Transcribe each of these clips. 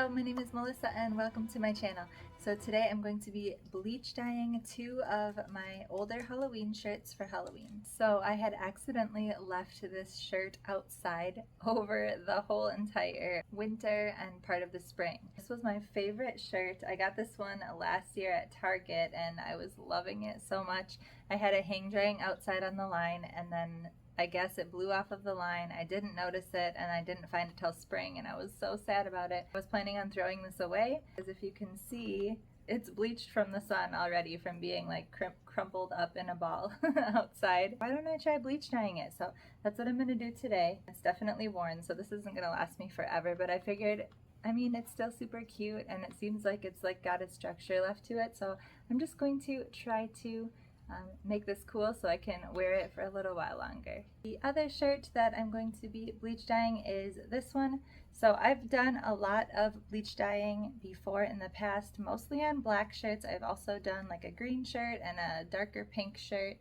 Hello, my name is Melissa and welcome to my channel. So today I'm going to be bleach dyeing two of my older Halloween shirts for Halloween. So I had accidentally left this shirt outside over the whole entire winter and part of the spring. This was my favorite shirt. I got this one last year at Target and I was loving it so much. I had it hang drying outside on the line and then I guess it blew off of the line. I didn't notice it and I didn't find it till spring and I was so sad about it. I was planning on throwing this away because if you can see, it's bleached from the sun already from being like crumpled up in a ball outside. Why don't I try bleach dyeing it? So that's what I'm gonna do today. It's definitely worn, so this isn't gonna last me forever, but I figured, I mean, it's still super cute and it seems like it's like got a structure left to it, so I'm just going to try to make this cool so I can wear it for a little while longer. The other shirt that I'm going to be bleach dyeing is this one. So I've done a lot of bleach dyeing before in the past, mostly on black shirts. I've also done like a green shirt and a darker pink shirt.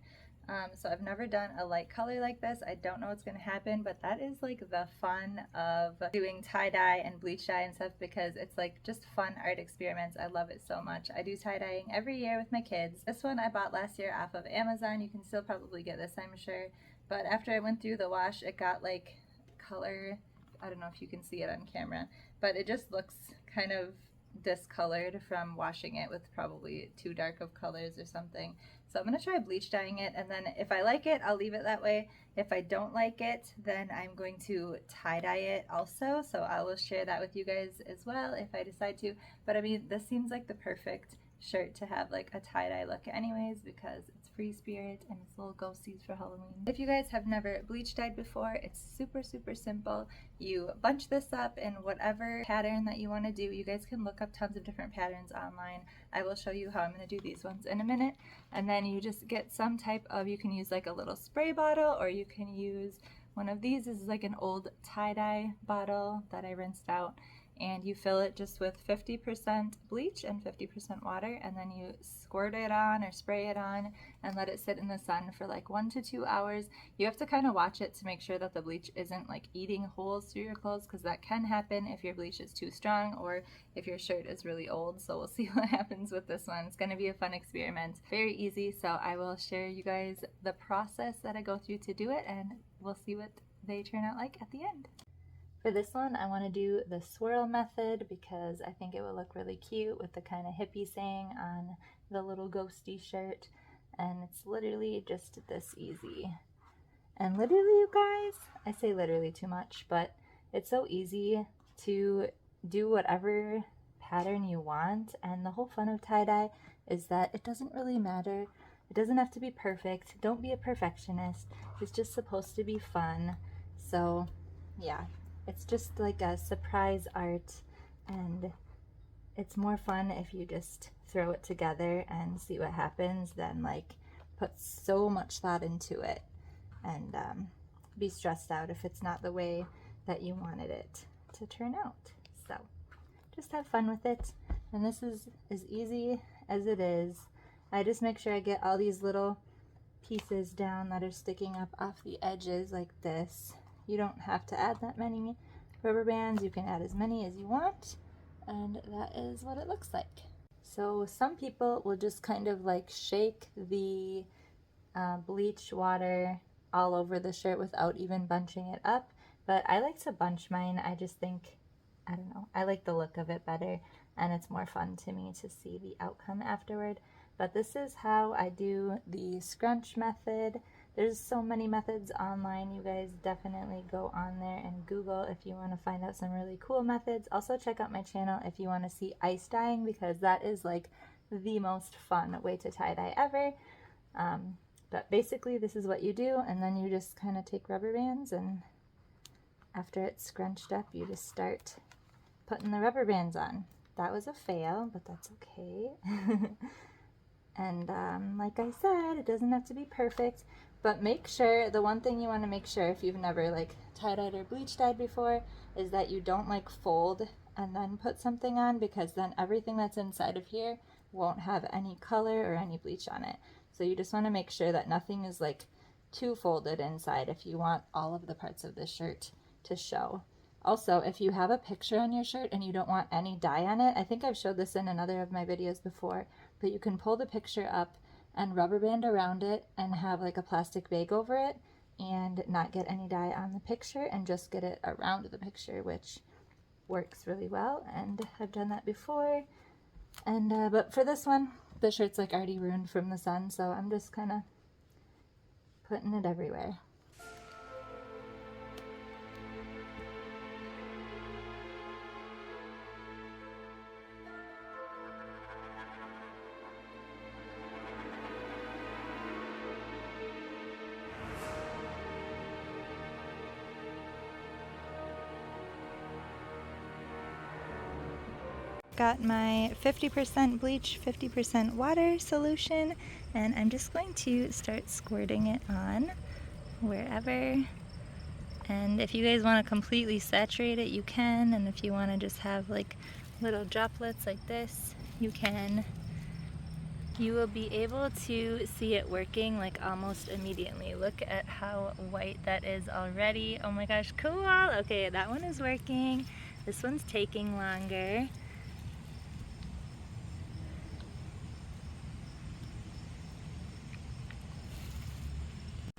So I've never done a light color like this. I don't know what's going to happen, but that is like the fun of doing tie-dye and bleach dye and stuff, because it's like just fun art experiments. I love it so much. I do tie-dyeing every year with my kids. This one I bought last year off of Amazon. You can still probably get this, I'm sure, but after I went through the wash, it got like color. I don't know if you can see it on camera, but it just looks kind of discolored from washing it with probably too dark of colors or something. So I'm going to try bleach dyeing it, and then if I like it, I'll leave it that way. If I don't like it, then I'm going to tie-dye it also, so I will share that with you guys as well if I decide to. But I mean, this seems like the perfect shirt to have like a tie-dye look anyways, because it's free spirit and it's little ghosties for Halloween. If you guys have never bleach dyed before, it's super simple. You bunch this up in whatever pattern that you want to do. You guys can look up tons of different patterns online. I will show you how I'm going to do these ones in a minute. And then you just get some type of, you can use like a little spray bottle, or you can use one of these. This is like an old tie-dye bottle that I rinsed out, and you fill it just with 50% bleach and 50% water, and then you squirt it on or spray it on and let it sit in the sun for like 1 to 2 hours. You have to kind of watch it to make sure that the bleach isn't like eating holes through your clothes, because that can happen if your bleach is too strong or if your shirt is really old. So we'll see what happens with this one. It's going to be a fun experiment. Very easy, so I will share you guys the process that I go through to do it, and we'll see what they turn out like at the end. For this one, I want to do the swirl method because I think it will look really cute with the kind of hippie saying on the little ghosty shirt, and it's literally just this easy. And literally, you guys, I say literally too much, but it's so easy to do whatever pattern you want, and the whole fun of tie-dye is that it doesn't really matter. It doesn't have to be perfect. Don't be a perfectionist. It's just supposed to be fun. So yeah, it's just like a surprise art, and it's more fun if you just throw it together and see what happens than like put so much thought into it and be stressed out if it's not the way that you wanted it to turn out. So just have fun with it, and this is as easy as it is. I just make sure I get all these little pieces down that are sticking up off the edges like this. You don't have to add that many rubber bands. You can add as many as you want, and that is what it looks like. So some people will just kind of like shake the bleach water all over the shirt without even bunching it up, but I like to bunch mine. I just think, I don't know, I like the look of it better, and it's more fun to me to see the outcome afterward. But this is how I do the scrunch method. There's so many methods online. You guys definitely go on there and Google if you want to find out some really cool methods. Also check out my channel if you want to see ice dyeing, because that is like the most fun way to tie-dye ever. But basically this is what you do, and then you just kind of take rubber bands, and after it's scrunched up you just start putting the rubber bands on. That was a fail, but that's okay. And like I said, it doesn't have to be perfect, but make sure, the one thing you want to make sure if you've never like tie-dyed or bleach dyed before is that you don't like fold and then put something on, because then everything that's inside of here won't have any color or any bleach on it. So you just want to make sure that nothing is like too folded inside if you want all of the parts of the shirt to show. Also, if you have a picture on your shirt and you don't want any dye on it, I think I've showed this in another of my videos before, but you can pull the picture up and rubber band around it and have like a plastic bag over it and not get any dye on the picture and just get it around the picture, which works really well, and I've done that before. And but for this one, the shirt's like already ruined from the sun, so I'm just kind of putting it everywhere. Got my 50% bleach, 50% water solution, and I'm just going to start squirting it on wherever. And if you guys want to completely saturate it, you can, and if you want to just have like little droplets like this, you can. You will be able to see it working like almost immediately. Look at how white that is already. Oh my gosh, cool. Okay, that one is working. This one's taking longer.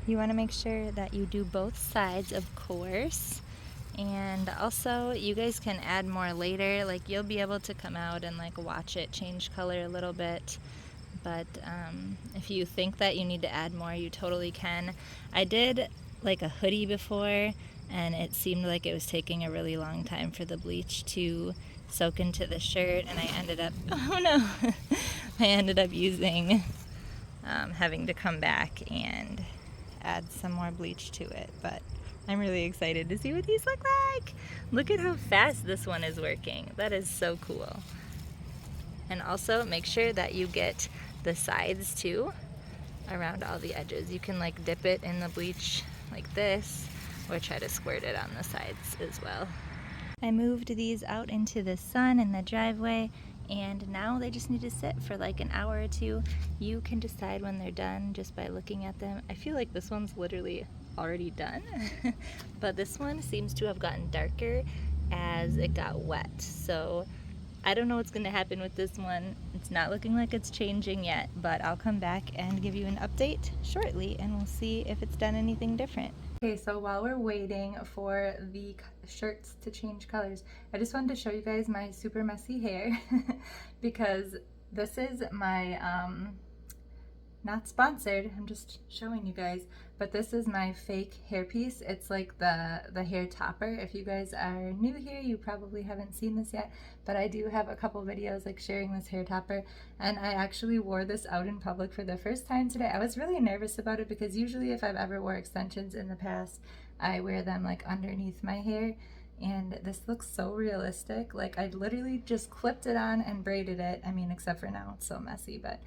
You want to make sure that you do both sides, of course. And also, you guys can add more later. Like, you'll be able to come out and like watch it change color a little bit. But if you think that you need to add more, you totally can. I did like a hoodie before, and it seemed like it was taking a really long time for the bleach to soak into the shirt, and I ended up, oh no, I ended up using, having to come back and add some more bleach to it. But I'm really excited to see what these look like. Look at how fast this one is working. That is so cool. And also make sure that you get the sides too around all the edges. You can like dip it in the bleach like this, or try to squirt it on the sides as well. I moved these out into the sun in the driveway, and now they just need to sit for like an hour or two. You can decide when they're done just by looking at them. I feel like this one's literally already done, but this one seems to have gotten darker as it got wet. So I don't know what's going to happen with this one. It's not looking like it's changing yet, but I'll come back and give you an update shortly, and we'll see if it's done anything different. Okay, so while we're waiting for the shirts to change colors, I just wanted to show you guys my super messy hair because this is my, not sponsored, I'm just showing you guys, but this is my fake hairpiece. It's like the hair topper. If you guys are new here, you probably haven't seen this yet, but I do have a couple videos like sharing this hair topper, and I actually wore this out in public for the first time today. I was really nervous about it because usually if I've ever wore extensions in the past, I wear them like underneath my hair, and this looks so realistic. Like I literally just clipped it on and braided it. I mean, except for now it's so messy, but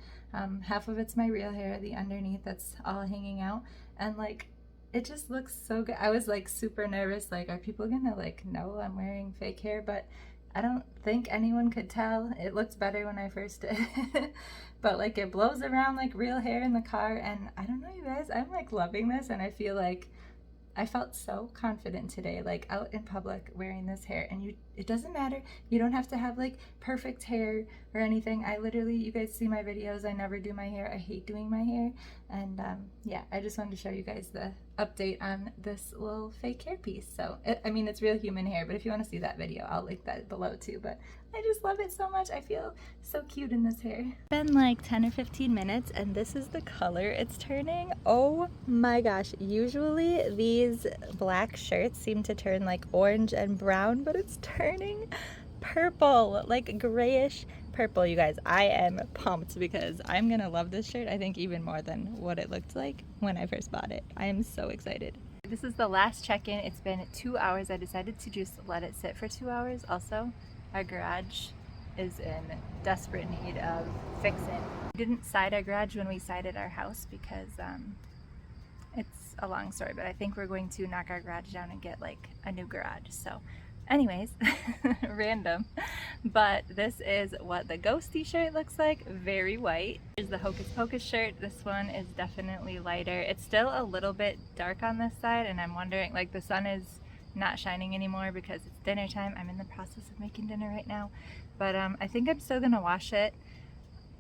half of it's my real hair, the underneath that's all hanging out, and like it just looks so good. I was like super nervous, like are people gonna like know I'm wearing fake hair, but I don't think anyone could tell. It looked better when I first did. But like it blows around like real hair in the car, and I don't know, you guys, I'm like loving this, and I feel like I felt so confident today, like out in public wearing this hair. And it doesn't matter. You don't have to have like perfect hair or anything. I literally, you guys see my videos, I never do my hair. I hate doing my hair. And yeah, I just wanted to show you guys the update on this little fake hair piece. So, I mean, it's real human hair, but if you want to see that video, I'll link that below too. But I just love it so much. I feel so cute in this hair. It's been like 10 or 15 minutes, and this is the color it's turning. Oh my gosh. Usually these black shirts seem to turn like orange and brown, but it's turning purple, like grayish purple. You guys, I am pumped because I'm gonna love this shirt, I think, even more than what it looked like when I first bought it. I am so excited. This is the last check-in. It's been 2 hours. I decided to just let it sit for 2 hours. Also, our garage is in desperate need of fixing. We didn't side our garage when we sided our house because it's a long story, but I think we're going to knock our garage down and get like a new garage. So anyways, random, but this is what the ghosty shirt looks like. Very white. Here's the Hocus Pocus shirt. This one is definitely lighter. It's still a little bit dark on this side, and I'm wondering, like, the sun is not shining anymore because it's dinner time. I'm in the process of making dinner right now, but I think I'm still gonna wash it.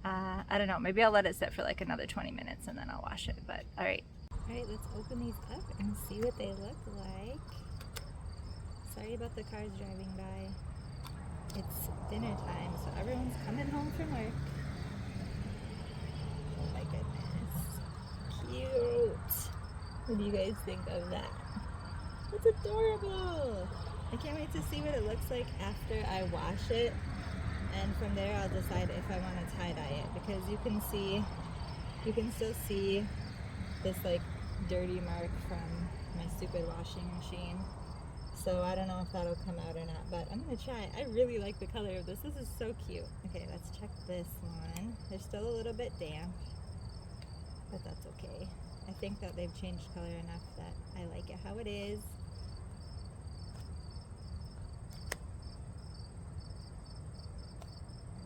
I don't know, maybe I'll let it sit for like another 20 minutes and then I'll wash it, but alright. Alright, let's open these up and see what they look like. Sorry about the cars driving by. It's dinner time, so everyone's coming home from work. Oh my goodness. Cute. What do you guys think of that? That's adorable. I can't wait to see what it looks like after I wash it. And from there I'll decide if I want to tie-dye it, because you can still see this like dirty mark from my stupid washing machine. So I don't know if that'll come out or not, but I'm gonna try. I really like the color of this. This is so cute. Okay, let's check this one. They're still a little bit damp, but that's okay. I think that they've changed color enough that I like it how it is.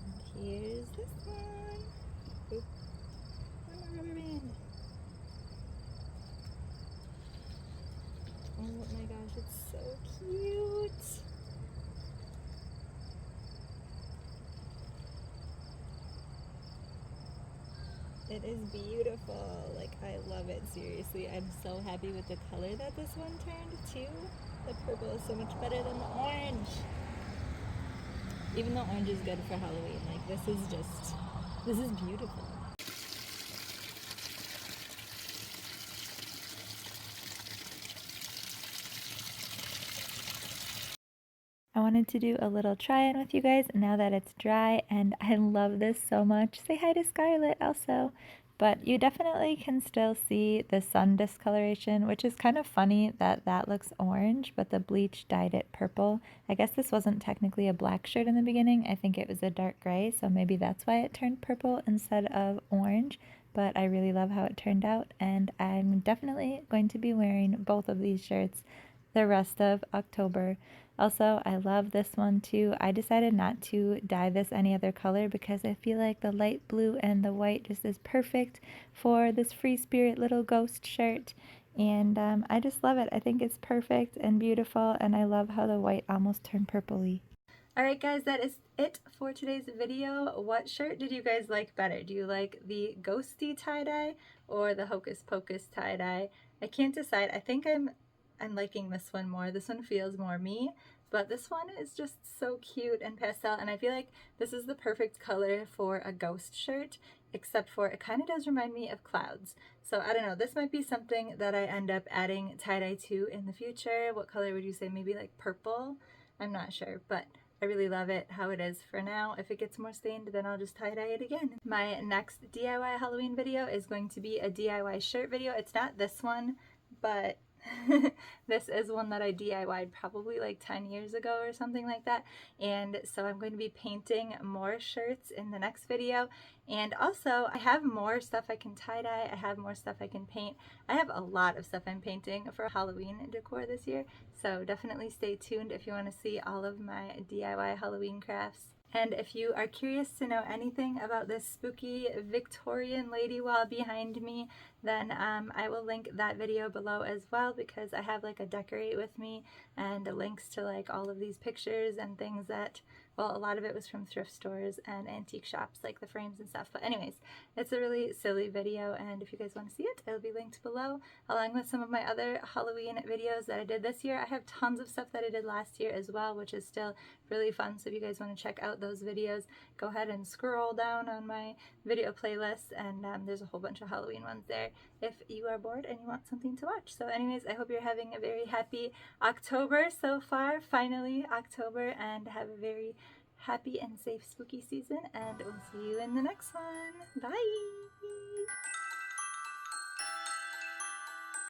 And here's this one. Oop. One more rubber band. Oh my gosh, it's so cute. It is beautiful. Like, I love it, seriously. I'm so happy with the color that this one turned too. The purple is so much better than the orange. Even though orange is good for Halloween, like this is beautiful. I wanted to do a little try-on with you guys now that it's dry, and I love this so much. Say hi to Scarlett also. But you definitely can still see the sun discoloration, which is kind of funny that that looks orange, but the bleach dyed it purple. I guess this wasn't technically a black shirt in the beginning. I think it was a dark gray, so maybe that's why it turned purple instead of orange. But I really love how it turned out, and I'm definitely going to be wearing both of these shirts the rest of October. Also, I love this one too. I decided not to dye this any other color because I feel like the light blue and the white just is perfect for this free spirit little ghost shirt. And I just love it. I think it's perfect and beautiful, and I love how the white almost turned purpley. Alright guys, that is it for today's video. What shirt did you guys like better? Do you like the ghosty tie-dye or the hocus pocus tie-dye? I can't decide. I think I'm liking this one more. This one feels more me, but this one is just so cute and pastel, and I feel like this is the perfect color for a ghost shirt, except for it kind of does remind me of clouds. So I don't know, this might be something that I end up adding tie-dye to in the future. What color would you say? Maybe like purple? I'm not sure, but I really love it how it is for now. If it gets more stained, then I'll just tie-dye it again. My next DIY Halloween video is going to be a DIY shirt video. It's not this one, but this is one that I DIY'd probably like 10 years ago or something like that, and so I'm going to be painting more shirts in the next video. And also I have more stuff I can tie-dye, I have more stuff I can paint. I have a lot of stuff I'm painting for Halloween decor this year, so definitely stay tuned if you want to see all of my DIY Halloween crafts. And if you are curious to know anything about this spooky Victorian lady wall behind me, then I will link that video below as well, because I have like a decorate with me and links to like all of these pictures and things that, well, a lot of it was from thrift stores and antique shops, like the frames and stuff. But anyways, it's a really silly video, and if you guys want to see it, it'll be linked below, along with some of my other Halloween videos that I did this year. I have tons of stuff that I did last year as well, which is still really fun. So if you guys want to check out those videos, go ahead and scroll down on my video playlist, and there's a whole bunch of Halloween ones there if you are bored and you want something to watch. So anyways, I hope you're having a very happy October so far, finally October, and have a very happy and safe spooky season, and we'll see you in the next one. Bye!